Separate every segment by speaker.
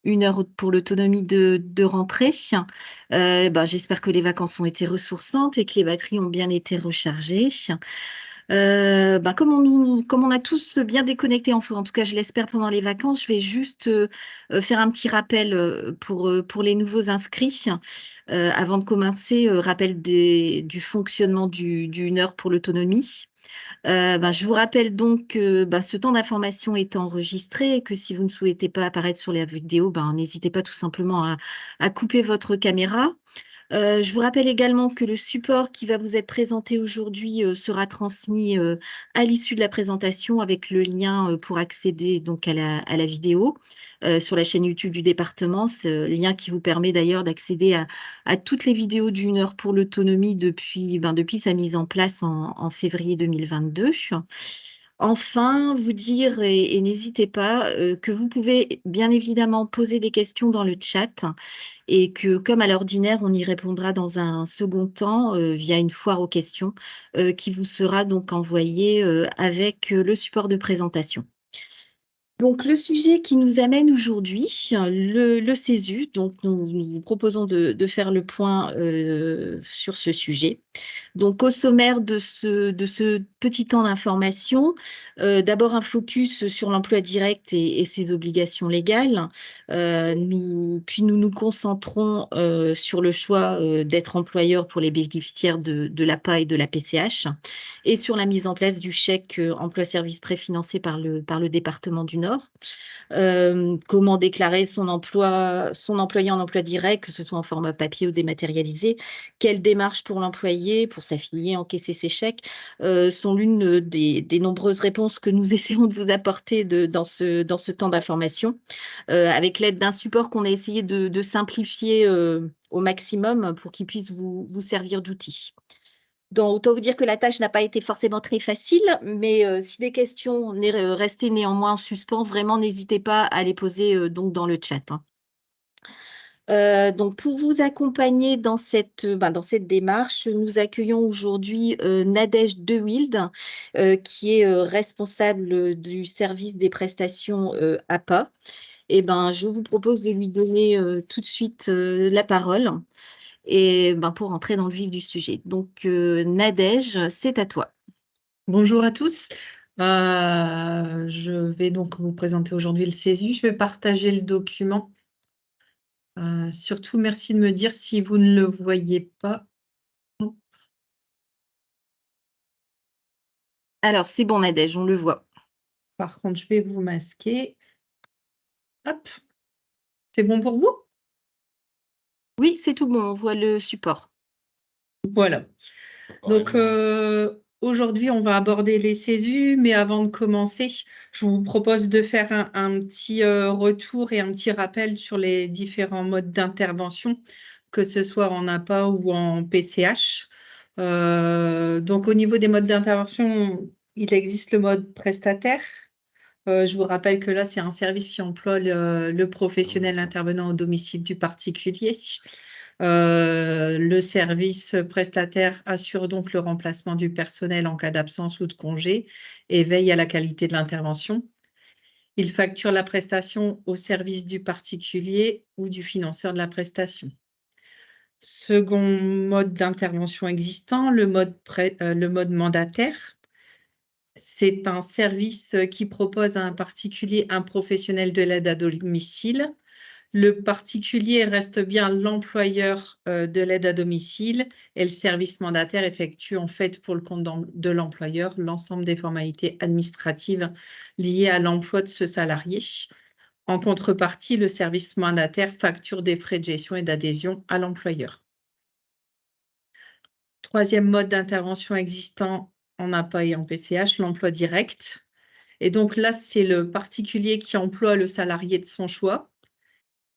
Speaker 1: une heure pour l'autonomie de rentrée. J'espère que les vacances ont été ressourçantes et que les batteries ont bien été rechargées. Comme on a tous bien déconnecté, enfin, en tout cas, je l'espère pendant les vacances, je vais juste, faire un petit rappel, pour les nouveaux inscrits. Avant de commencer, rappel du fonctionnement du 1 heure pour l'autonomie. Je vous rappelle donc que, ce temps d'information est enregistré et que si vous ne souhaitez pas apparaître sur la vidéo, n'hésitez pas tout simplement à couper votre caméra. Je vous rappelle également que le support qui va vous être présenté aujourd'hui, sera transmis, à l'issue de la présentation avec le lien, pour accéder donc à la vidéo, sur la chaîne YouTube du département. Ce lien qui vous permet d'ailleurs d'accéder à toutes les vidéos d'1 heure pour l'autonomie depuis sa mise en place en février 2022. Enfin, vous dire et n'hésitez pas, que vous pouvez bien évidemment poser des questions dans le chat et que comme à l'ordinaire, on y répondra dans un second temps, via une foire aux questions, qui vous sera donc envoyée, avec, le support de présentation. Donc le sujet qui nous amène aujourd'hui, le CESU, donc nous vous proposons de faire le point, sur ce sujet. Donc au sommaire de ce petit temps d'information, d'abord un focus sur l'emploi direct et ses obligations légales. Nous nous concentrons, sur le choix, d'être employeur pour les bénéficiaires de l'APA et de la PCH et sur la mise en place du chèque, emploi-service préfinancé par le département du Nord. Comment déclarer son employé en emploi direct, que ce soit en format papier ou dématérialisé. Quelle démarche pour l'employé, pour s'affilier, encaisser ses chèques, sont l'une des nombreuses réponses que nous essaierons de vous apporter dans ce temps d'information, avec l'aide d'un support qu'on a essayé de simplifier, au maximum pour qu'il puisse vous servir d'outil. Donc, autant vous dire que la tâche n'a pas été forcément très facile, mais si des questions restaient néanmoins en suspens, vraiment n'hésitez pas à les poser, donc dans le chat, hein. Donc pour vous accompagner dans cette démarche, nous accueillons aujourd'hui, Nadège De Wilde, qui est, responsable, du service des prestations, APA. Je vous propose de lui donner, tout de suite, la parole pour entrer dans le vif du sujet. Donc, Nadège, c'est à toi.
Speaker 2: Bonjour à tous. Je vais donc vous présenter aujourd'hui le CESU. Je vais partager le document. Surtout, merci de me dire si vous ne le voyez pas.
Speaker 1: Alors, c'est bon, Nadège, on le voit.
Speaker 2: Par contre, je vais vous masquer. Hop. C'est bon pour vous?
Speaker 1: Oui, c'est tout bon, on voit le support.
Speaker 2: Voilà. Donc, aujourd'hui, on va aborder les CESU, mais avant de commencer, je vous propose de faire un petit retour et un petit rappel sur les différents modes d'intervention, que ce soit en APA ou en PCH. Donc, au niveau des modes d'intervention, il existe le mode prestataire. Je vous rappelle que là, c'est un service qui emploie le professionnel intervenant au domicile du particulier. Le service prestataire assure donc le remplacement du personnel en cas d'absence ou de congé et veille à la qualité de l'intervention. Il facture la prestation au service du particulier ou du financeur de la prestation. Second mode d'intervention existant, le mode mandataire. C'est un service qui propose à un particulier un professionnel de l'aide à domicile. Le particulier reste bien l'employeur de l'aide à domicile et le service mandataire effectue en fait pour le compte de l'employeur l'ensemble des formalités administratives liées à l'emploi de ce salarié. En contrepartie, le service mandataire facture des frais de gestion et d'adhésion à l'employeur. Troisième mode d'intervention existant en APA et en PCH, l'emploi direct. Et donc là, c'est le particulier qui emploie le salarié de son choix.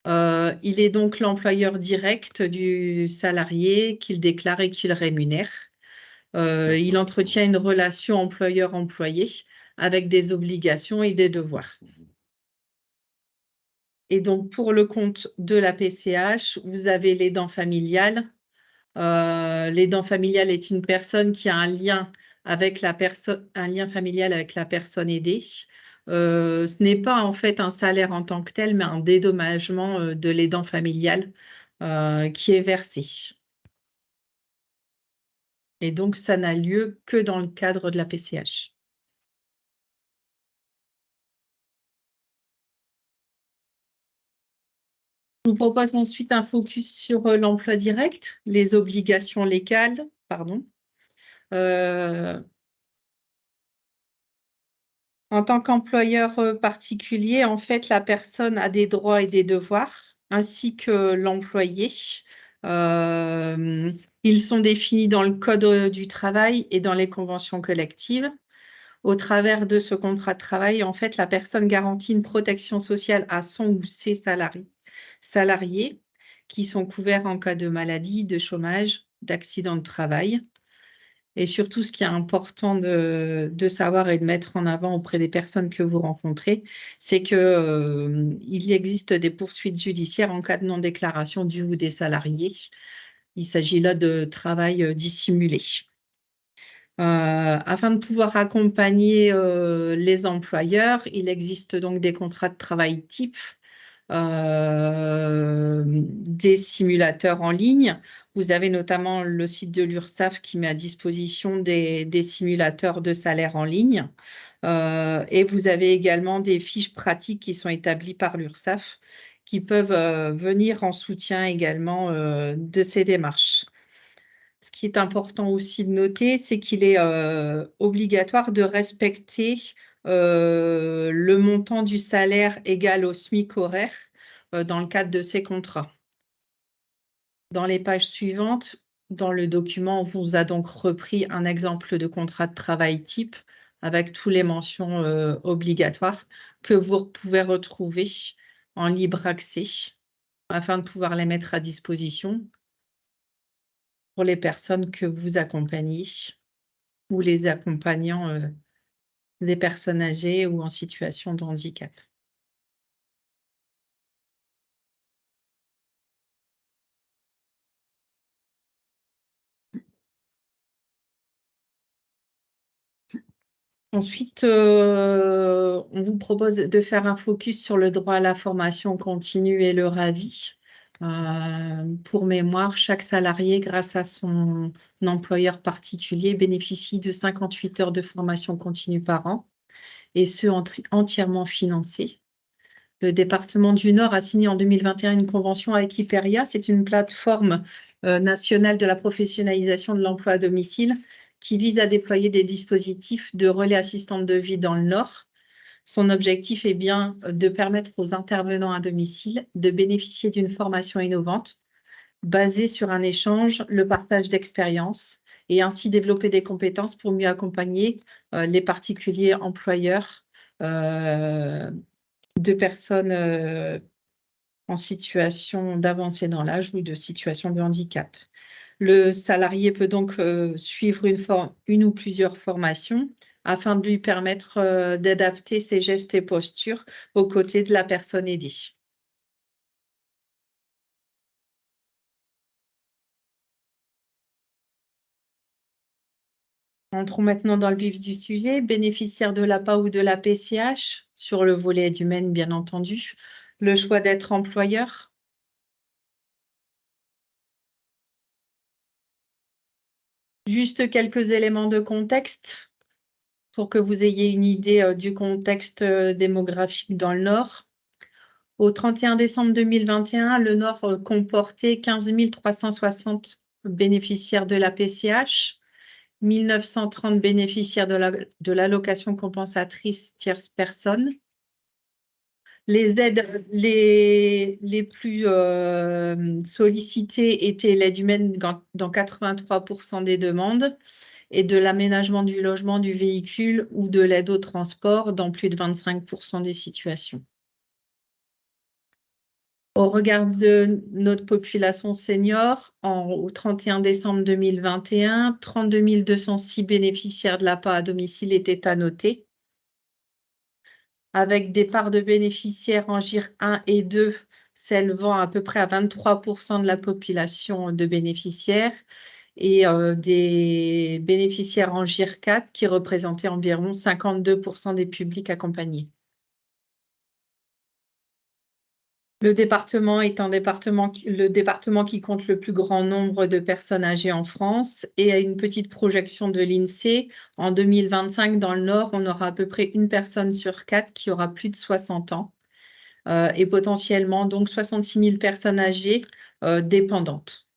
Speaker 2: Il est donc l'employeur direct du salarié qu'il déclare et qu'il rémunère. Il entretient une relation employeur-employé avec des obligations et des devoirs. Et donc, pour le compte de la PCH, vous avez l'aidant familial. L'aidant familial est une personne qui a un lien familial avec la personne aidée. Ce n'est pas en fait un salaire en tant que tel, mais un dédommagement de l'aidant familial qui est versé. Et donc, ça n'a lieu que dans le cadre de la PCH. Je vous propose ensuite un focus sur l'emploi direct, les obligations légales, pardon. En tant qu'employeur particulier, en fait, la personne a des droits et des devoirs, ainsi que l'employé. Ils sont définis dans le Code du travail et dans les conventions collectives. Au travers de ce contrat de travail, en fait, la personne garantit une protection sociale à son ou ses salariés qui sont couverts en cas de maladie, de chômage, d'accident de travail. Et surtout, ce qui est important de savoir et de mettre en avant auprès des personnes que vous rencontrez, c'est qu'il existe des poursuites judiciaires en cas de non-déclaration du ou des salariés. Il s'agit là de travail dissimulé. Afin de pouvoir accompagner les employeurs, il existe donc des contrats de travail type, des simulateurs en ligne. Vous avez notamment le site de l'URSSAF qui met à disposition des simulateurs de salaire en ligne. Et vous avez également des fiches pratiques qui sont établies par l'URSSAF qui peuvent venir en soutien également de ces démarches. Ce qui est important aussi de noter, c'est qu'il est obligatoire de respecter le montant du salaire égal au SMIC horaire dans le cadre de ces contrats. Dans les pages suivantes, dans le document, on vous a donc repris un exemple de contrat de travail type avec toutes les mentions obligatoires que vous pouvez retrouver en libre accès afin de pouvoir les mettre à disposition pour les personnes que vous accompagnez ou les accompagnants des personnes âgées ou en situation de handicap. Ensuite, on vous propose de faire un focus sur le droit à la formation continue et le RAVI. Pour mémoire, chaque salarié, grâce à son employeur particulier, bénéficie de 58 heures de formation continue par an, et ce, entièrement financé. Le département du Nord a signé en 2021 une convention avec Hyperia. C'est une plateforme nationale de la professionnalisation de l'emploi à domicile qui vise à déployer des dispositifs de relais assistantes de vie dans le Nord. Son objectif est bien de permettre aux intervenants à domicile de bénéficier d'une formation innovante basée sur un échange, le partage d'expériences et ainsi développer des compétences pour mieux accompagner les particuliers employeurs de personnes en situation d'avancée dans l'âge ou de situation de handicap. Le salarié peut donc suivre une ou plusieurs formations afin de lui permettre d'adapter ses gestes et postures aux côtés de la personne aidée. Entrons maintenant dans le vif du sujet. Bénéficiaire de l'APA ou de la PCH, sur le volet aide humaine, bien entendu, le choix d'être employeur. Juste quelques éléments de contexte pour que vous ayez une idée du contexte démographique dans le Nord. Au 31 décembre 2021, le Nord comportait 15 360 bénéficiaires de la PCH, 1 930 bénéficiaires de l'allocation compensatrice tierce personne. Les aides les plus sollicitées étaient l'aide humaine dans 83% des demandes et de l'aménagement du logement, du véhicule ou de l'aide au transport dans plus de 25% des situations. Au regard de notre population senior, au 31 décembre 2021, 32 206 bénéficiaires de l'APA à domicile étaient à noter, avec des parts de bénéficiaires en GIR 1 et 2 s'élevant à peu près à 23% de la population de bénéficiaires et des bénéficiaires en GIR 4 qui représentaient environ 52% des publics accompagnés. Le département est le département qui compte le plus grand nombre de personnes âgées en France et a une petite projection de l'INSEE. En 2025, dans le Nord, on aura à peu près une personne sur 4 qui aura plus de 60 ans et potentiellement donc 66 000 personnes âgées dépendantes.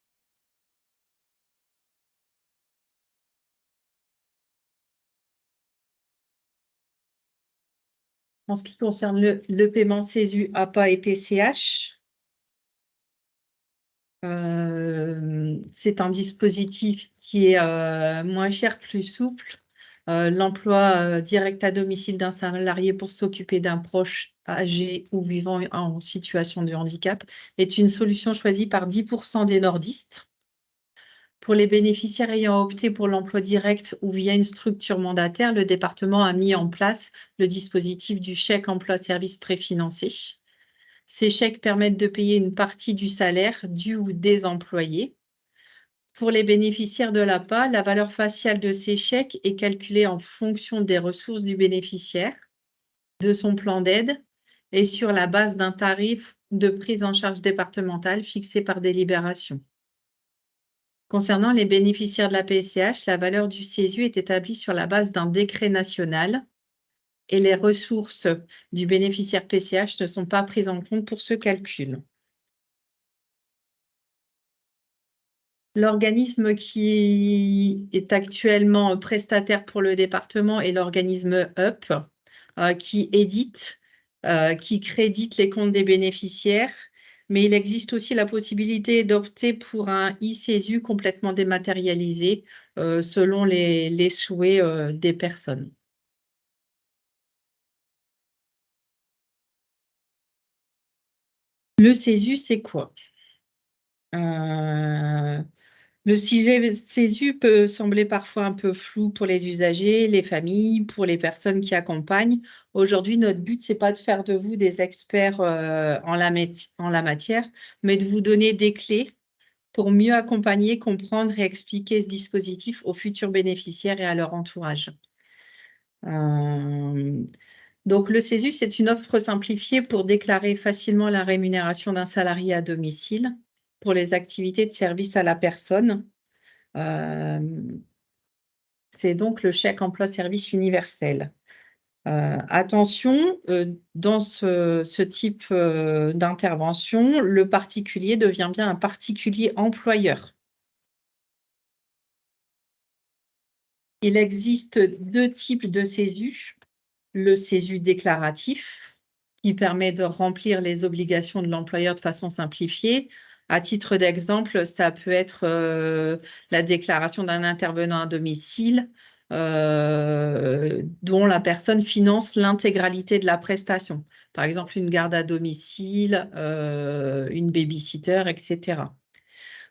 Speaker 2: En ce qui concerne le paiement CESU, APA et PCH, c'est un dispositif qui est moins cher, plus souple. L'emploi direct à domicile d'un salarié pour s'occuper d'un proche âgé ou vivant en situation de handicap est une solution choisie par 10% des nordistes. Pour les bénéficiaires ayant opté pour l'emploi direct ou via une structure mandataire, le département a mis en place le dispositif du chèque emploi-service préfinancé. Ces chèques permettent de payer une partie du salaire du ou des employés. Pour les bénéficiaires de l'APA, la valeur faciale de ces chèques est calculée en fonction des ressources du bénéficiaire, de son plan d'aide et sur la base d'un tarif de prise en charge départementale fixé par délibération. Concernant les bénéficiaires de la PCH, la valeur du CESU est établie sur la base d'un décret national et les ressources du bénéficiaire PCH ne sont pas prises en compte pour ce calcul. L'organisme qui est actuellement prestataire pour le département est l'organisme UP, qui édite, qui crédite les comptes des bénéficiaires, mais il existe aussi la possibilité d'opter pour un e-CESU complètement dématérialisé selon les souhaits des personnes. Le CESU, c'est quoi? Le sujet CESU peut sembler parfois un peu flou pour les usagers, les familles, pour les personnes qui accompagnent. Aujourd'hui, notre but, c'est pas de faire de vous des experts en la matière, mais de vous donner des clés pour mieux accompagner, comprendre et expliquer ce dispositif aux futurs bénéficiaires et à leur entourage. Donc, le CESU, c'est une offre simplifiée pour déclarer facilement la rémunération d'un salarié à domicile pour les activités de service à la personne. C'est donc le chèque emploi-service universel. Attention, dans ce type d'intervention, le particulier devient bien un particulier employeur. Il existe 2 types de CESU. Le CESU déclaratif, qui permet de remplir les obligations de l'employeur de façon simplifiée. À titre d'exemple, ça peut être la déclaration d'un intervenant à domicile dont la personne finance l'intégralité de la prestation. Par exemple, une garde à domicile, une babysitter, etc.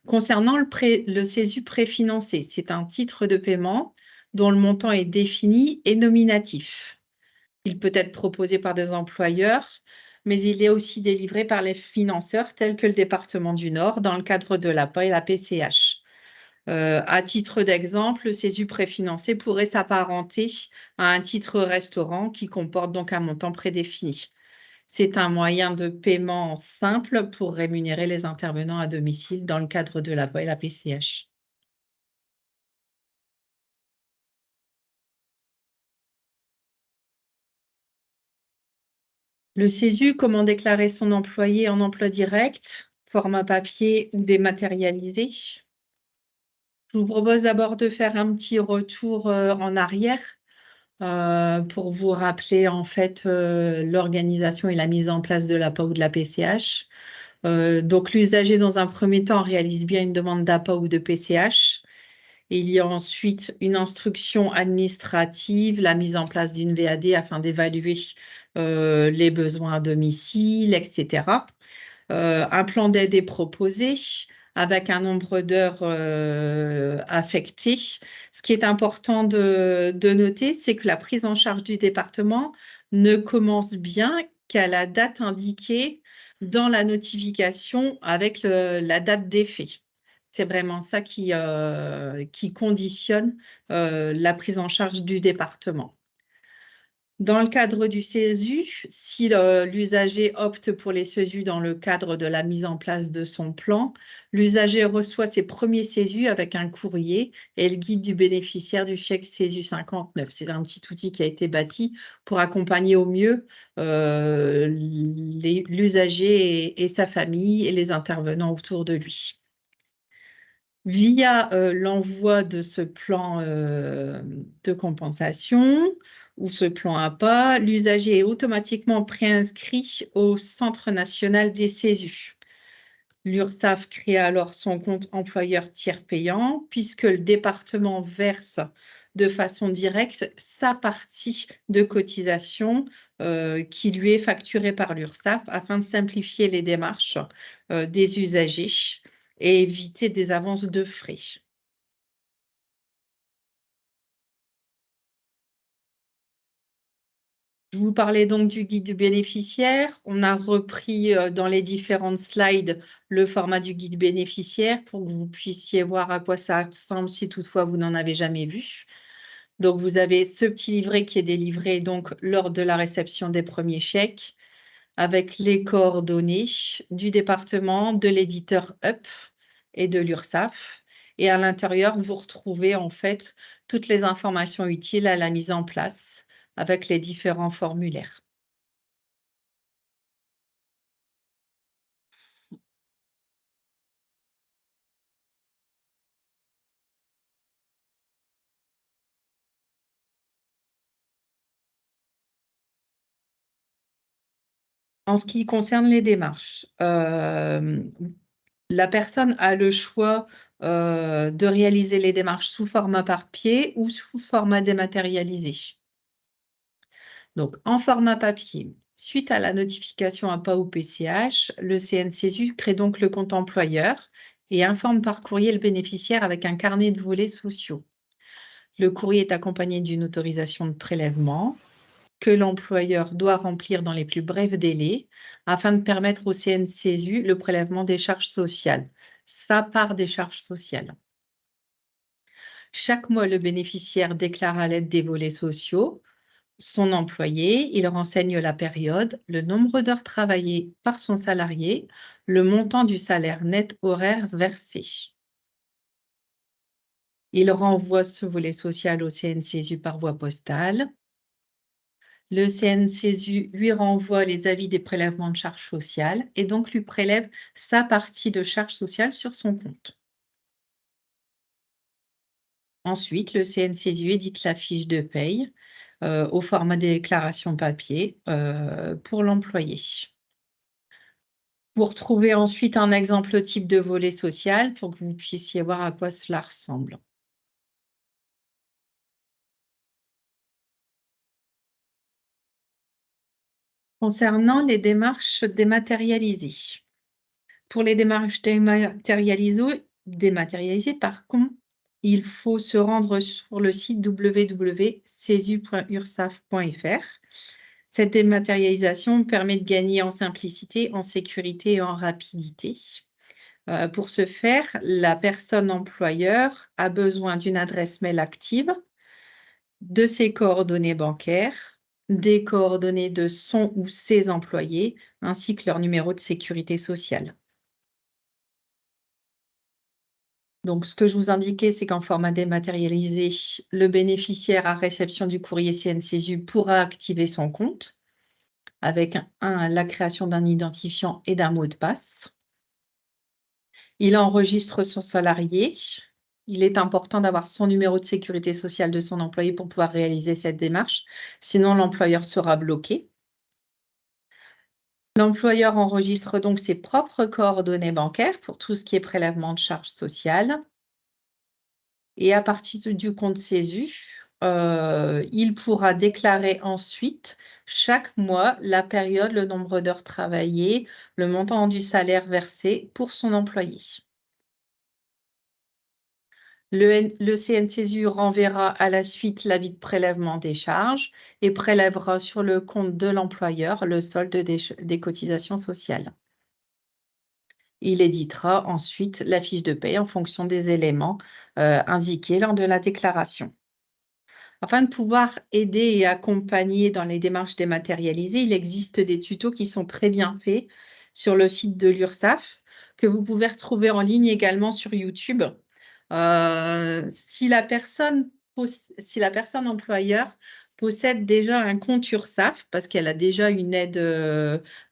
Speaker 2: Concernant le CESU préfinancé, c'est un titre de paiement dont le montant est défini et nominatif. Il peut être proposé par des employeurs, mais il est aussi délivré par les financeurs tels que le département du Nord dans le cadre de l'APA et la PCH. À titre d'exemple, le CESU préfinancé pourrait s'apparenter à un titre restaurant qui comporte donc un montant prédéfini. C'est un moyen de paiement simple pour rémunérer les intervenants à domicile dans le cadre de l'APA et la PCH. Le CESU, comment déclarer son employé en emploi direct, format papier ou dématérialisé? Je vous propose d'abord de faire un petit retour en arrière pour vous rappeler en fait l'organisation et la mise en place de l'APA ou de la PCH. Donc l'usager dans un premier temps réalise bien une demande d'APA ou de PCH. Il y a ensuite une instruction administrative, la mise en place d'une VAD afin d'évaluer les besoins à domicile, etc. Un plan d'aide est proposé avec un nombre d'heures affectées. Ce qui est important de noter, c'est que la prise en charge du département ne commence bien qu'à la date indiquée dans la notification avec la date d'effet. C'est vraiment ça qui conditionne la prise en charge du département. Dans le cadre du CESU, si l'usager opte pour les CESU dans le cadre de la mise en place de son plan, l'usager reçoit ses premiers CESU avec un courrier et le guide du bénéficiaire du chèque CESU 59. C'est un petit outil qui a été bâti pour accompagner au mieux l'usager et sa famille et les intervenants autour de lui. Via l'envoi de ce plan de compensation ou ce plan APA, l'usager est automatiquement préinscrit au Centre national des CESU. L'URSSAF crée alors son compte employeur tiers payant puisque le département verse de façon directe sa partie de cotisation qui lui est facturée par l'URSSAF afin de simplifier les démarches des usagers et éviter des avances de frais. Je vous parlais donc du guide du bénéficiaire. On a repris dans les différentes slides le format du guide bénéficiaire pour que vous puissiez voir à quoi ça ressemble si toutefois vous n'en avez jamais vu. Donc, vous avez ce petit livret qui est délivré donc lors de la réception des premiers chèques avec les coordonnées du département, de l'éditeur UP et de l'URSSAF. Et à l'intérieur, vous retrouvez en fait toutes les informations utiles à la mise en place avec les différents formulaires. En ce qui concerne les démarches, la personne a le choix de réaliser les démarches sous format papier ou sous format dématérialisé. Donc, en format papier, suite à la notification APA ou PCH, le CNCSU crée donc le compte employeur et informe par courrier le bénéficiaire avec un carnet de volets sociaux. Le courrier est accompagné d'une autorisation de prélèvement que l'employeur doit remplir dans les plus brefs délais afin de permettre au CNCSU le prélèvement des charges sociales, sa part des charges sociales. Chaque mois, le bénéficiaire déclare à l'aide des volets sociaux son employé, il renseigne la période, le nombre d'heures travaillées par son salarié, le montant du salaire net horaire versé. Il renvoie ce volet social au CNCSU par voie postale. Le CNCSU lui renvoie les avis des prélèvements de charges sociales et donc lui prélève sa partie de charges sociales sur son compte. Ensuite, le CNCSU édite la fiche de paye au format des déclarations papier pour l'employé. Vous retrouvez ensuite un exemple type de volet social pour que vous puissiez voir à quoi cela ressemble. Concernant les démarches dématérialisées. Pour les démarches dématérialisées, par contre, il faut se rendre sur le site www.cesu.ursaf.fr. Cette dématérialisation permet de gagner en simplicité, en sécurité et en rapidité. Pour ce faire, la personne employeur a besoin d'une adresse mail active, de ses coordonnées bancaires, des coordonnées de son ou ses employés, ainsi que leur numéro de sécurité sociale. Donc, ce que je vous indiquais, c'est qu'en format dématérialisé, le bénéficiaire à réception du courrier CNCSU pourra activer son compte avec la création d'un identifiant et d'un mot de passe. Il enregistre son salarié. Il est important d'avoir son numéro de sécurité sociale de son employé pour pouvoir réaliser cette démarche, sinon l'employeur sera bloqué. L'employeur enregistre donc ses propres coordonnées bancaires pour tout ce qui est prélèvement de charges sociales. Et à partir du compte CESU, il pourra déclarer ensuite chaque mois la période, le nombre d'heures travaillées, le montant du salaire versé pour son employé. Le CNCSU renverra à la suite l'avis de prélèvement des charges et prélèvera sur le compte de l'employeur le solde des cotisations sociales. Il éditera ensuite la fiche de paie en fonction des éléments indiqués lors de la déclaration. Afin de pouvoir aider et accompagner dans les démarches dématérialisées, il existe des tutos qui sont très bien faits sur le site de l'URSSAF, que vous pouvez retrouver en ligne également sur YouTube. Si la personne employeur possède déjà un compte URSSAF, parce qu'elle a déjà une aide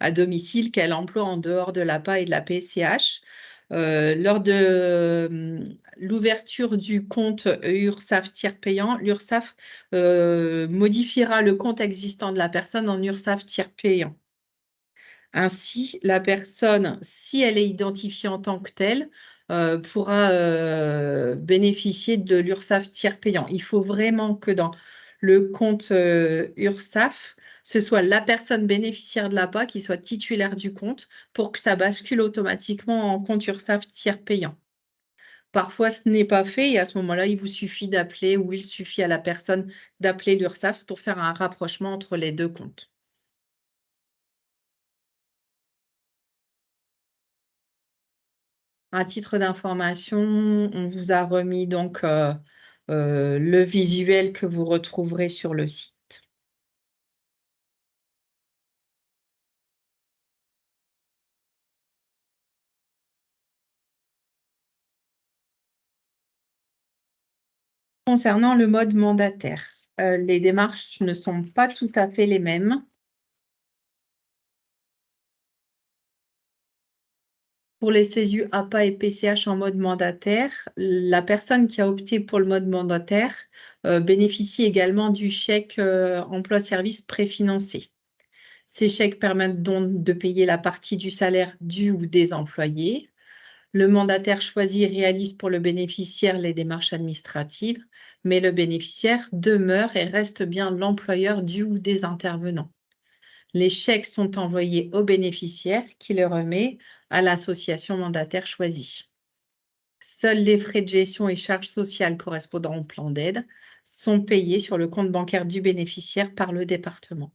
Speaker 2: à domicile qu'elle emploie en dehors de l'APA et de la PCH, lors de l'ouverture du compte URSSAF tiers payant, l'URSSAF modifiera le compte existant de la personne en URSSAF tiers payant. Ainsi, la personne, si elle est identifiée en tant que telle, pourra bénéficier de l'URSSAF tiers payant. Il faut vraiment que dans le compte URSSAF, ce soit la personne bénéficiaire de l'APA qui soit titulaire du compte pour que ça bascule automatiquement en compte URSSAF tiers payant. Parfois, ce n'est pas fait et à ce moment-là, il vous suffit d'appeler ou il suffit à la personne d'appeler l'URSSAF pour faire un rapprochement entre les deux comptes. À titre d'information, on vous a remis donc le visuel que vous retrouverez sur le site. Concernant le mode mandataire, les démarches ne sont pas tout à fait les mêmes. Pour les CESU APA et PCH en mode mandataire, la personne qui a opté pour le mode mandataire bénéficie également du chèque emploi-service préfinancé. Ces chèques permettent donc de payer la partie du salaire du ou des employés. Le mandataire choisi réalise pour le bénéficiaire les démarches administratives, mais le bénéficiaire demeure et reste bien l'employeur du ou des intervenants. Les chèques sont envoyés au bénéficiaire qui les remet à l'association mandataire choisie. Seuls les frais de gestion et charges sociales correspondant au plan d'aide sont payés sur le compte bancaire du bénéficiaire par le département.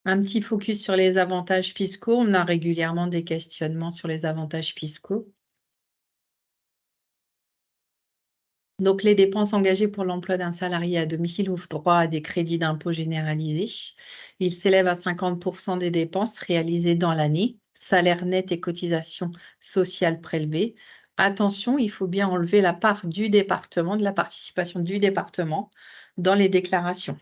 Speaker 2: Un petit focus sur les avantages fiscaux. On a régulièrement des questionnements sur les avantages fiscaux. Donc, les dépenses engagées pour l'emploi d'un salarié à domicile ouvrent droit à des crédits d'impôt généralisés. Ils s'élèvent à 50% des dépenses réalisées dans l'année, salaire net et cotisations sociales prélevées. Attention, il faut bien enlever la part du département, de la participation du département dans les déclarations.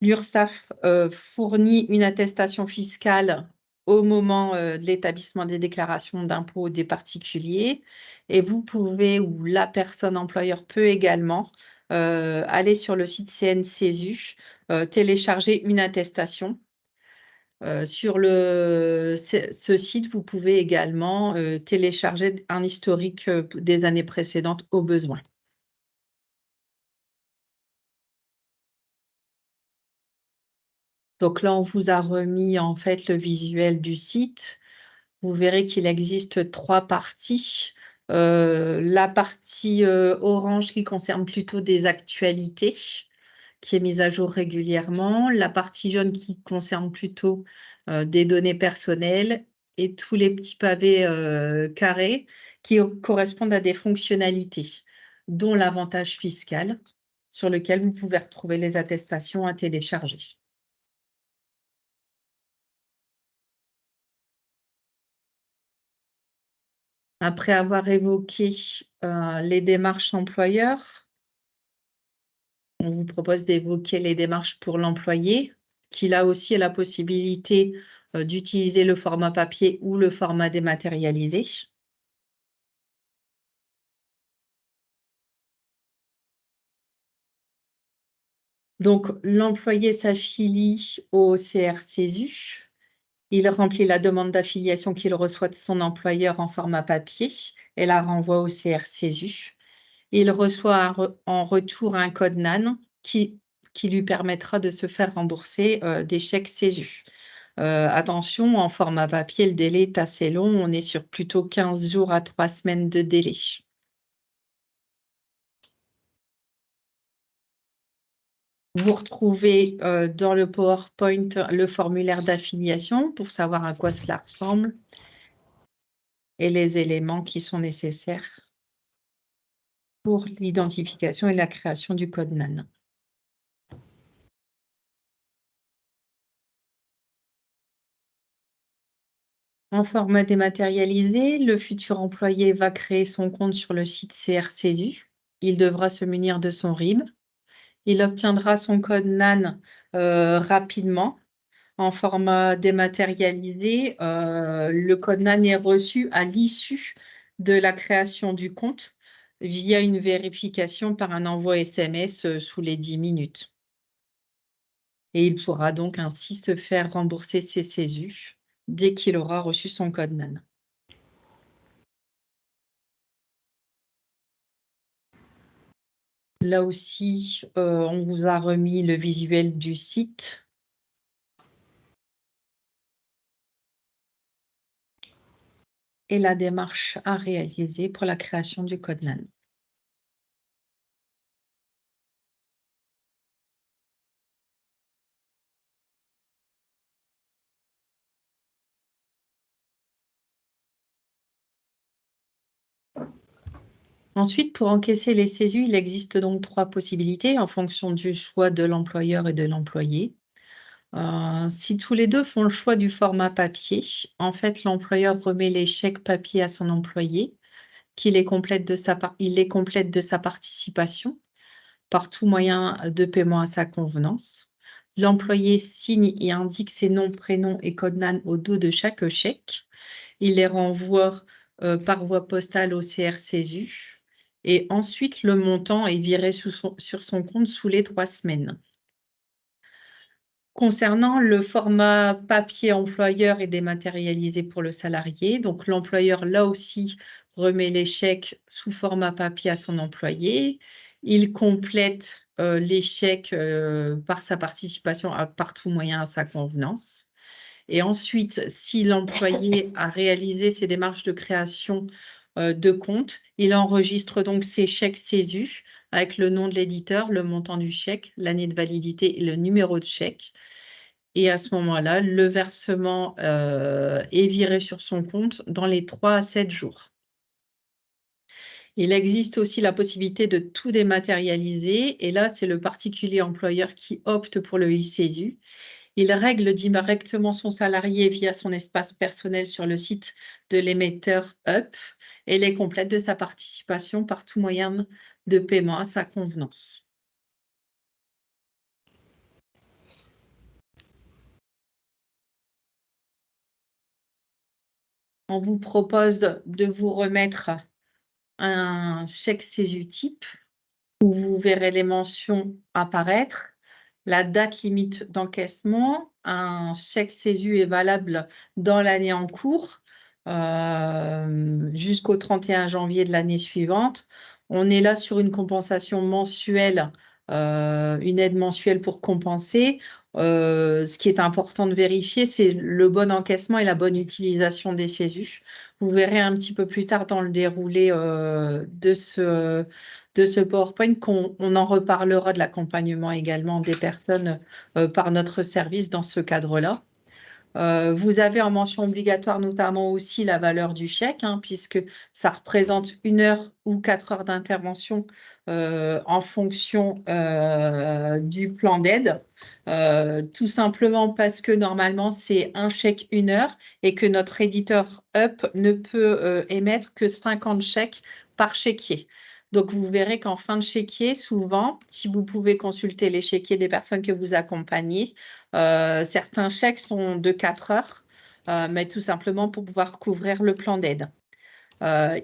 Speaker 2: L'URSSAF fournit une attestation fiscale au moment de l'établissement des déclarations d'impôts des particuliers et vous pouvez, ou la personne employeur peut également aller sur le site CNCESU, télécharger une attestation. Sur ce site, vous pouvez également télécharger un historique des années précédentes au besoin. Donc là, on vous a remis en fait le visuel du site. Vous verrez qu'il existe 3 parties. La partie orange qui concerne plutôt des actualités, qui est mise à jour régulièrement. La partie jaune qui concerne plutôt des données personnelles et tous les petits pavés carrés qui correspondent à des fonctionnalités, dont l'avantage fiscal, sur lequel vous pouvez retrouver les attestations à télécharger. Après avoir évoqué les démarches employeurs, on vous propose d'évoquer les démarches pour l'employé, qui là aussi a la possibilité d'utiliser le format papier ou le format dématérialisé. Donc, l'employé s'affilie au CRCESU. Il remplit la demande d'affiliation qu'il reçoit de son employeur en format papier et la renvoie au CRCESU. Il reçoit en retour un code NAN qui lui permettra de se faire rembourser des chèques CESU. Attention, en format papier, le délai est assez long. On est sur plutôt 15 jours à 3 semaines de délai. Vous retrouvez dans le PowerPoint le formulaire d'affiliation pour savoir à quoi cela ressemble et les éléments qui sont nécessaires pour l'identification et la création du code NAN. En format dématérialisé, le futur employé va créer son compte sur le site CRCESU. Il devra se munir de son RIB. Il obtiendra son code NAN rapidement. En format dématérialisé, le code NAN est reçu à l'issue de la création du compte via une vérification par un envoi SMS sous les 10 minutes. Et il pourra donc ainsi se faire rembourser ses CESU dès qu'il aura reçu son code NAN. Là aussi, on vous a remis le visuel du site. Et la démarche à réaliser pour la création du code NAN. Ensuite, pour encaisser les CESU, il existe donc 3 possibilités en fonction du choix de l'employeur et de l'employé. Si tous les deux font le choix du format papier, en fait, l'employeur remet les chèques papier à son employé, il les complète de sa participation par tout moyen de paiement à sa convenance. L'employé signe et indique ses noms, prénoms et code NAN au dos de chaque chèque. Il les renvoie par voie postale au CRCESU. Et ensuite, le montant est viré sur son compte sous les 3 semaines. Concernant le format papier employeur et dématérialisé pour le salarié, donc l'employeur, là aussi, remet les chèques sous format papier à son employé. Il complète les chèques par sa participation par tout moyen à sa convenance. Et ensuite, si l'employé a réalisé ses démarches de création de compte, il enregistre donc ses chèques CESU avec le nom de l'éditeur, le montant du chèque, l'année de validité et le numéro de chèque. Et à ce moment-là, le versement est viré sur son compte dans les 3 à 7 jours. Il existe aussi la possibilité de tout dématérialiser. Et là, c'est le particulier employeur qui opte pour le e-CESU. Il règle directement son salarié via son espace personnel sur le site de l'émetteur UP et les complète de sa participation par tout moyen de paiement à sa convenance. On vous propose de vous remettre un chèque CESU type où vous verrez les mentions apparaître, la date limite d'encaissement. Un chèque CESU est valable dans l'année en cours jusqu'au 31 janvier de l'année suivante. On est là sur une compensation mensuelle, une aide mensuelle pour compenser. Ce qui est important de vérifier, c'est le bon encaissement et la bonne utilisation des CESU. Vous verrez un petit peu plus tard dans le déroulé de ce PowerPoint qu'on en reparlera de l'accompagnement également des personnes par notre service dans ce cadre-là. Vous avez en mention obligatoire notamment aussi la valeur du chèque, puisque ça représente 1 heure ou 4 heures d'intervention en fonction du plan d'aide. Tout simplement parce que normalement, c'est un chèque 1 heure et que notre éditeur UP ne peut émettre que 50 chèques par chéquier. Donc, vous verrez qu'en fin de chéquier, souvent, si vous pouvez consulter les chéquiers des personnes que vous accompagnez, certains chèques sont de 4 heures, mais tout simplement pour pouvoir couvrir le plan d'aide.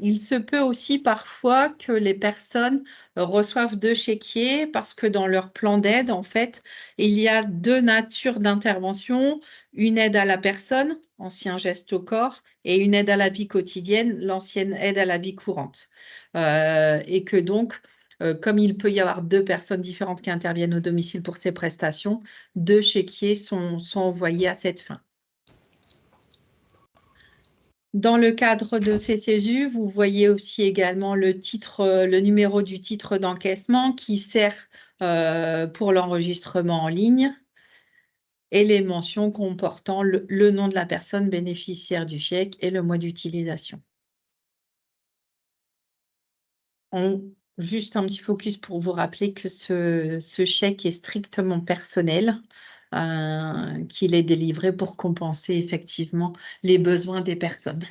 Speaker 2: Il se peut aussi parfois que les personnes reçoivent 2 chéquiers parce que dans leur plan d'aide, en fait, il y a 2 natures d'intervention, une aide à la personne, ancien geste au corps, et une aide à la vie quotidienne, l'ancienne aide à la vie courante. Et que donc, comme il peut y avoir 2 personnes différentes qui interviennent au domicile pour ces prestations, 2 chéquiers sont envoyés à cette fin. Dans le cadre de ces CESU, vous voyez aussi également le numéro du titre d'encaissement qui sert pour l'enregistrement en ligne et les mentions comportant le nom de la personne bénéficiaire du chèque et le mois d'utilisation. Juste un petit focus pour vous rappeler que ce chèque est strictement personnel, qu'il est délivré pour compenser effectivement les besoins des personnes.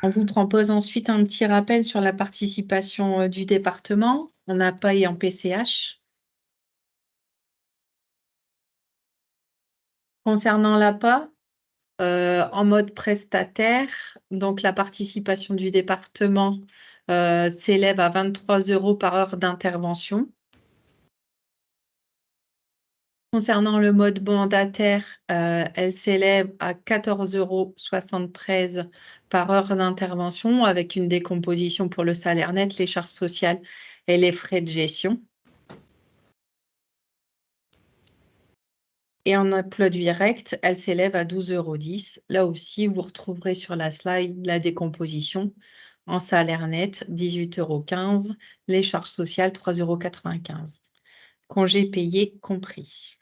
Speaker 2: On vous propose ensuite un petit rappel sur la participation du département en APA et en PCH. Concernant l'APA, en mode prestataire, donc la participation du département s'élève à 23 € par heure d'intervention. Concernant le mode mandataire, elle s'élève à 14,73 € par heure d'intervention avec une décomposition pour le salaire net, les charges sociales et les frais de gestion. Et en emploi direct, elle s'élève à 12,10 €. Là aussi, vous retrouverez sur la slide la décomposition. En salaire net, 18,15 €, les charges sociales, 3,95 €. Congés payés compris.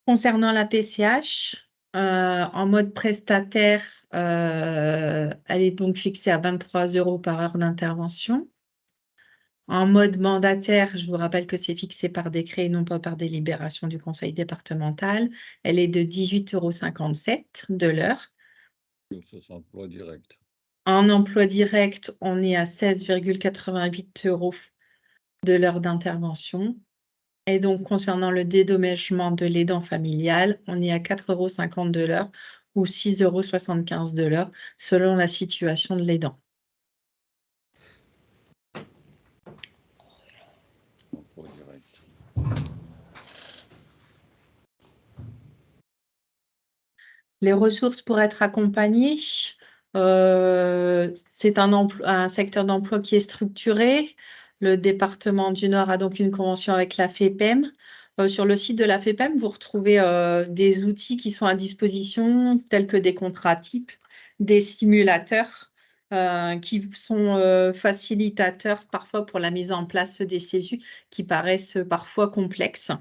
Speaker 2: Concernant la PCH, en mode prestataire, elle est donc fixée à 23 € par heure d'intervention. En mode mandataire, je vous rappelle que c'est fixé par décret et non pas par délibération du conseil départemental. Elle est de 18,57 € de l'heure.
Speaker 3: C'est emploi direct.
Speaker 2: En emploi direct, on est à 16,88 € de l'heure d'intervention. Et donc, concernant le dédommagement de l'aidant familial, on est à 4,50 € de l'heure ou 6,75 € de l'heure, selon la situation de l'aidant.
Speaker 3: Emploi direct.
Speaker 2: Les ressources pour être accompagnées, c'est un secteur d'emploi qui est structuré. Le département du Nord a donc une convention avec la FEPEM. Sur le site de la FEPEM, vous retrouvez des outils qui sont à disposition, tels que des contrats types, des simulateurs qui sont facilitateurs parfois pour la mise en place des CESU qui paraissent parfois complexes.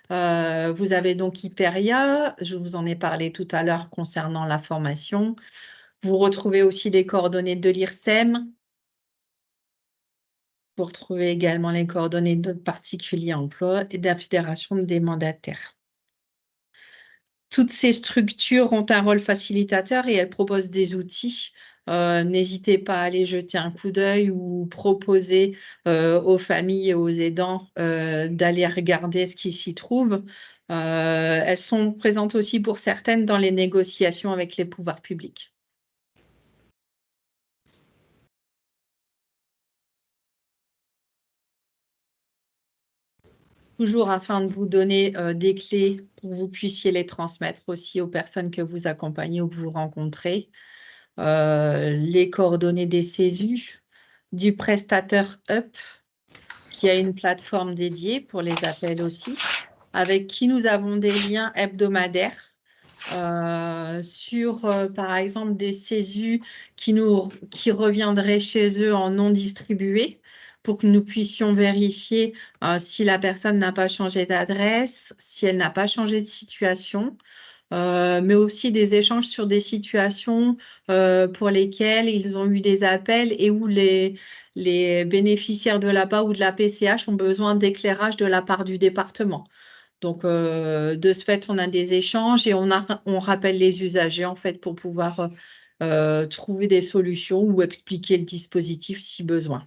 Speaker 2: Vous avez donc Hyperia, je vous en ai parlé tout à l'heure concernant la formation. Vous retrouvez aussi les coordonnées de l'IRSEM. Vous retrouvez également les coordonnées de particuliers emploi et de la Fédération des mandataires. Toutes ces structures ont un rôle facilitateur et elles proposent des outils. N'hésitez pas à aller jeter un coup d'œil ou proposer aux familles et aux aidants d'aller regarder ce qui s'y trouve. Elles sont présentes aussi pour certaines dans les négociations avec les pouvoirs publics. Toujours afin de vous donner des clés pour que vous puissiez les transmettre aussi aux personnes que vous accompagnez ou que vous rencontrez. Les coordonnées des CESU, du prestataire UP, qui a une plateforme dédiée pour les appels aussi, avec qui nous avons des liens hebdomadaires sur, par exemple, des CESU qui reviendraient chez eux en non distribué pour que nous puissions vérifier si la personne n'a pas changé d'adresse, si elle n'a pas changé de situation. Mais aussi des échanges sur des situations pour lesquelles ils ont eu des appels et où les bénéficiaires de l'APA ou de la PCH ont besoin d'éclairage de la part du département. Donc, de ce fait, on a des échanges et on rappelle les usagers en fait pour pouvoir trouver des solutions ou expliquer le dispositif si besoin.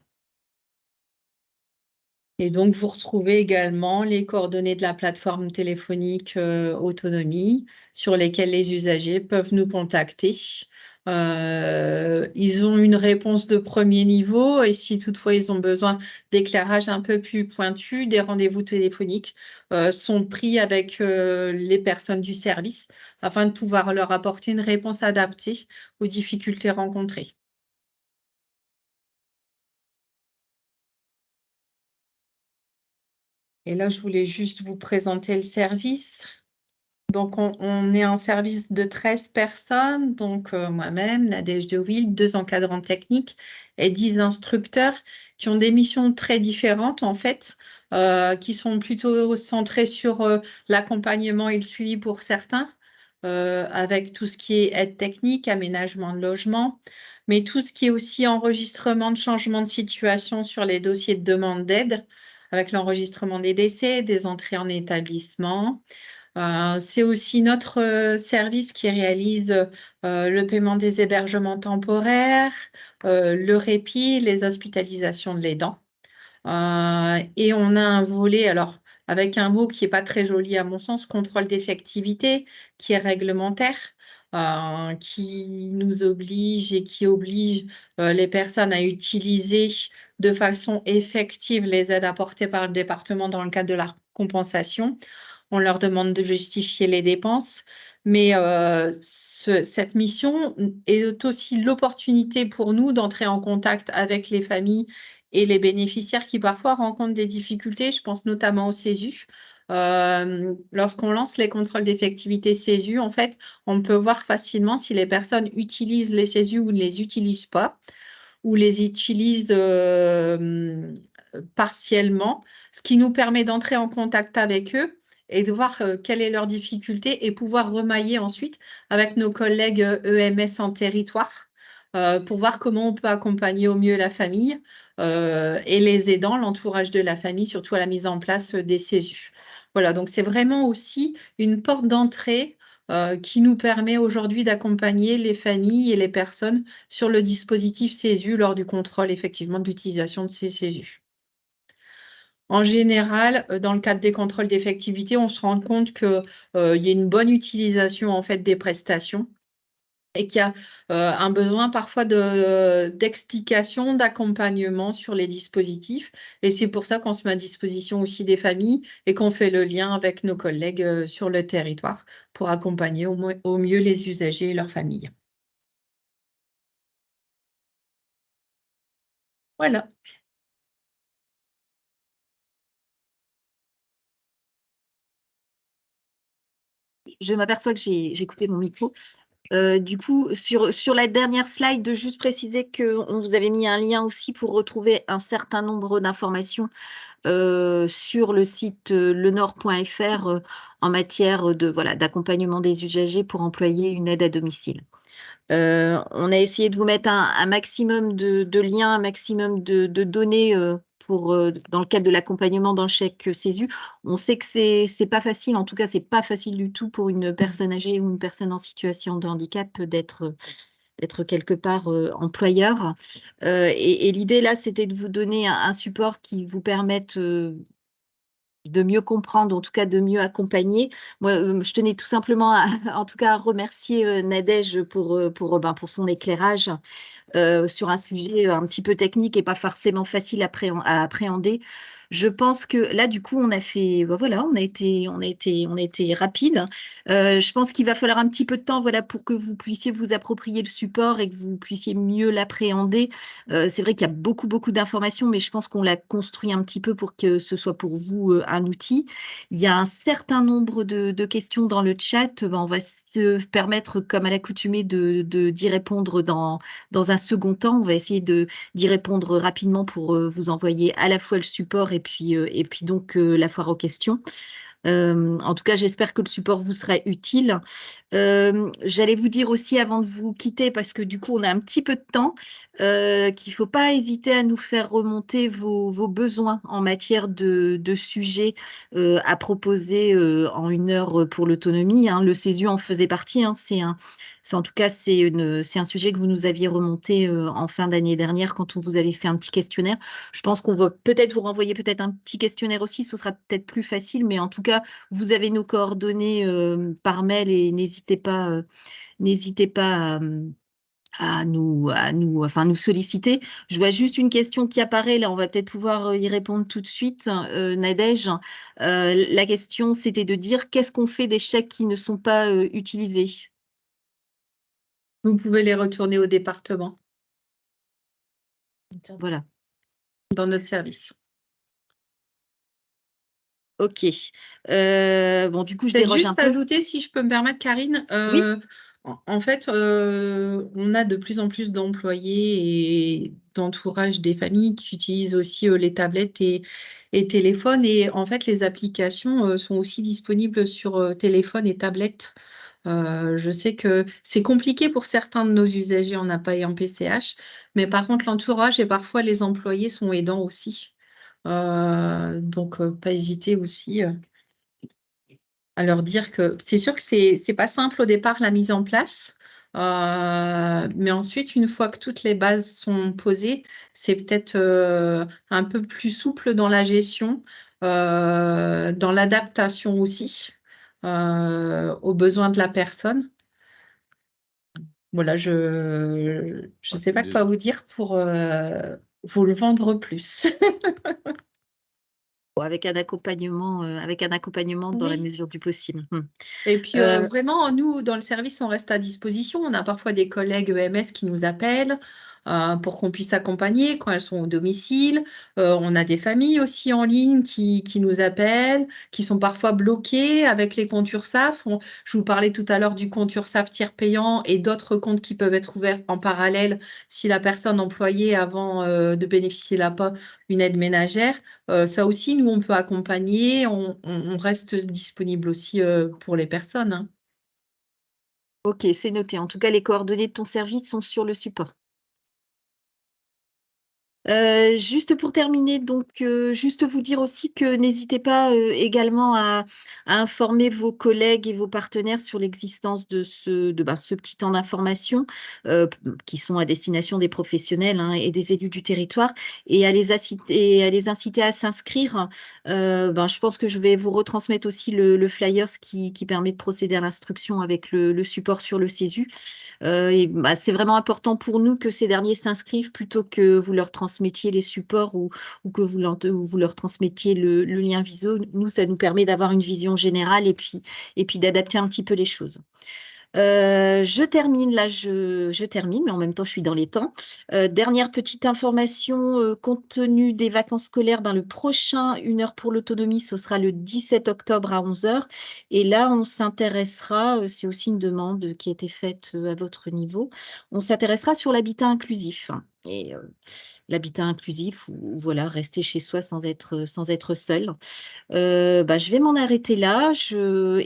Speaker 2: Et donc, vous retrouvez également les coordonnées de la plateforme téléphonique Autonomie sur lesquelles les usagers peuvent nous contacter. Ils ont une réponse de premier niveau et si toutefois ils ont besoin d'éclairage un peu plus pointu, des rendez-vous téléphoniques sont pris avec les personnes du service afin de pouvoir leur apporter une réponse adaptée aux difficultés rencontrées. Et là, je voulais juste vous présenter le service. Donc, on est un service de 13 personnes, donc moi-même, Nadège de Wild, 2 encadrants techniques et 10 instructeurs qui ont des missions très différentes en fait, qui sont plutôt centrées sur l'accompagnement et le suivi pour certains, avec tout ce qui est aide technique, aménagement de logement, mais tout ce qui est aussi enregistrement de changement de situation sur les dossiers de demande d'aide, avec l'enregistrement des décès, des entrées en établissement. C'est aussi notre service qui réalise le paiement des hébergements temporaires, le répit, les hospitalisations de l'aidant. Et on a un volet, alors avec un mot qui n'est pas très joli à mon sens, contrôle d'effectivité, qui est réglementaire, qui nous oblige et qui oblige les personnes à utiliser de façon effective les aides apportées par le département dans le cadre de la compensation. On leur demande de justifier les dépenses, mais cette mission est aussi l'opportunité pour nous d'entrer en contact avec les familles et les bénéficiaires qui parfois rencontrent des difficultés. Je pense notamment au CESU. Lorsqu'on lance les contrôles d'effectivité CESU, en fait, on peut voir facilement si les personnes utilisent les CESU ou ne les utilisent pas, ou les utilisent partiellement, ce qui nous permet d'entrer en contact avec eux et de voir quelle est leur difficulté et pouvoir remailler ensuite avec nos collègues EMS en territoire pour voir comment on peut accompagner au mieux la famille et les aidants, l'entourage de la famille, surtout à la mise en place des CESU. Voilà, donc c'est vraiment aussi une porte d'entrée qui nous permet aujourd'hui d'accompagner les familles et les personnes sur le dispositif CESU lors du contrôle effectivement de l'utilisation de ces CESU. En général, dans le cadre des contrôles d'effectivité, on se rend compte qu'il y a une bonne utilisation en fait des prestations et qu'il y a un besoin parfois d'explication, d'accompagnement sur les dispositifs. Et c'est pour ça qu'on se met à disposition aussi des familles et qu'on fait le lien avec nos collègues sur le territoire pour accompagner au mieux les usagers et leurs familles. Voilà.
Speaker 1: Je m'aperçois que j'ai coupé mon micro. Du coup, sur la dernière slide, de juste préciser qu'on vous avait mis un lien aussi pour retrouver un certain nombre d'informations sur le site lenord.fr en matière d'accompagnement des usagers pour employer une aide à domicile. On a essayé de vous mettre un maximum de liens, un maximum de données dans le cadre de l'accompagnement dans le chèque CESU. On sait que c'est pas facile, en tout cas, c'est pas facile du tout pour une personne âgée ou une personne en situation de handicap d'être quelque part employeur. Et l'idée là, c'était de vous donner un support qui vous permette de mieux comprendre, en tout cas de mieux accompagner. Moi, je tenais tout simplement en tout cas à remercier Nadège pour son éclairage sur un sujet un petit peu technique et pas forcément facile à appréhender. Je pense que là, du coup, on a fait, voilà, on a été rapide. Je pense qu'il va falloir un petit peu de temps, voilà, pour que vous puissiez vous approprier le support et que vous puissiez mieux l'appréhender. C'est vrai qu'il y a beaucoup, beaucoup d'informations, mais je pense qu'on l'a construit un petit peu pour que ce soit pour vous un outil. Il y a un certain nombre de questions dans le chat. On va se permettre, comme à l'accoutumée, d'y répondre dans un second temps. On va essayer d'y répondre rapidement pour vous envoyer à la fois le support et puis donc la foire aux questions. En tout cas, j'espère que le support vous sera utile. J'allais vous dire aussi avant de vous quitter, parce que du coup, on a un petit peu de temps, qu'il ne faut pas hésiter à nous faire remonter vos besoins en matière de sujets à proposer en 1 heure pour l'autonomie. Hein. Le CESU en faisait partie. Hein. En tout cas, c'est un sujet que vous nous aviez remonté en fin d'année dernière quand on vous avait fait un petit questionnaire. Je pense qu'on va peut-être vous renvoyer peut-être un petit questionnaire aussi, ce sera peut-être plus facile, mais en tout cas, vous avez nos coordonnées par mail et n'hésitez pas à nous solliciter. Je vois juste une question qui apparaît, là, on va peut-être pouvoir y répondre tout de suite, Nadège. La question, c'était de dire qu'est-ce qu'on fait des chèques qui ne sont pas utilisés?
Speaker 2: Vous pouvez les retourner au département.
Speaker 1: Voilà.
Speaker 2: Dans notre service.
Speaker 1: Ok. Bon, du coup, je
Speaker 2: Peut-être
Speaker 1: déroge un
Speaker 2: juste
Speaker 1: peu.
Speaker 2: ajouter, si je peux me permettre, Karine,
Speaker 1: Oui.
Speaker 2: en fait, on a de plus en plus d'employés et d'entourage des familles qui utilisent aussi les tablettes et téléphones. Et en fait, les applications sont aussi disponibles sur téléphone et tablette. Je sais que c'est compliqué pour certains de nos usagers en APA et en PCH, mais par contre, l'entourage et parfois les employés sont aidants aussi. Donc, pas hésiter aussi à leur dire que c'est sûr que c'est pas simple au départ la mise en place, mais ensuite, une fois que toutes les bases sont posées, c'est peut-être un peu plus souple dans la gestion, dans l'adaptation aussi aux besoins de la personne. Voilà, je
Speaker 3: Ah,
Speaker 2: sais pas
Speaker 3: des-
Speaker 2: quoi vous dire pour vous le vendre plus.
Speaker 1: Bon, avec un accompagnement dans la
Speaker 2: Oui.
Speaker 1: mesure du possible.
Speaker 2: Et puis
Speaker 1: Euh,
Speaker 2: vraiment, nous, dans le service, on reste à disposition. On a parfois des collègues EMS qui nous appellent pour qu'on puisse accompagner quand elles sont au domicile. On a des familles aussi en ligne qui nous appellent, qui sont parfois bloquées avec les comptes URSSAF. Je vous parlais tout à l'heure du compte URSSAF tiers payant et d'autres comptes qui peuvent être ouverts en parallèle si la personne employée avant de bénéficier de une aide ménagère. Ça aussi, nous, on peut accompagner, on reste disponible aussi pour les personnes, hein.
Speaker 1: ok, c'est noté. En tout cas, les coordonnées de ton service sont sur le support. Juste pour terminer, donc, juste vous dire aussi que n'hésitez pas, également à informer vos collègues et vos partenaires sur l'existence de ce petit temps d'information, qui sont à destination des professionnels, hein, et des élus du territoire, et à les inciter à s'inscrire. Je pense que je vais vous retransmettre aussi le flyers qui permet de procéder à l'instruction avec le support sur le CESU. C'est vraiment important pour nous que ces derniers s'inscrivent plutôt que vous leur transmettiez les supports ou que vous leur transmettiez le lien Viso. Nous, ça nous permet d'avoir une vision générale et puis d'adapter un petit peu les choses. Je termine là, je termine, mais en même temps, je suis dans les temps. Dernière petite information, compte tenu des vacances scolaires, le prochain 1 heure pour l'autonomie, ce sera le 17 octobre à 11 h. Et là, on s'intéressera, c'est aussi une demande qui a été faite à votre niveau, on s'intéressera sur l'habitat inclusif. Et l'habitat inclusif, ou voilà, rester chez soi sans être seul. Je vais m'en arrêter là.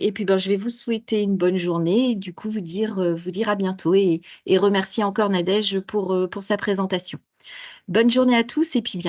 Speaker 1: Et puis, je vais vous souhaiter une bonne journée et du coup vous dire à bientôt et remercier encore Nadège pour sa présentation. Bonne journée à tous et puis bien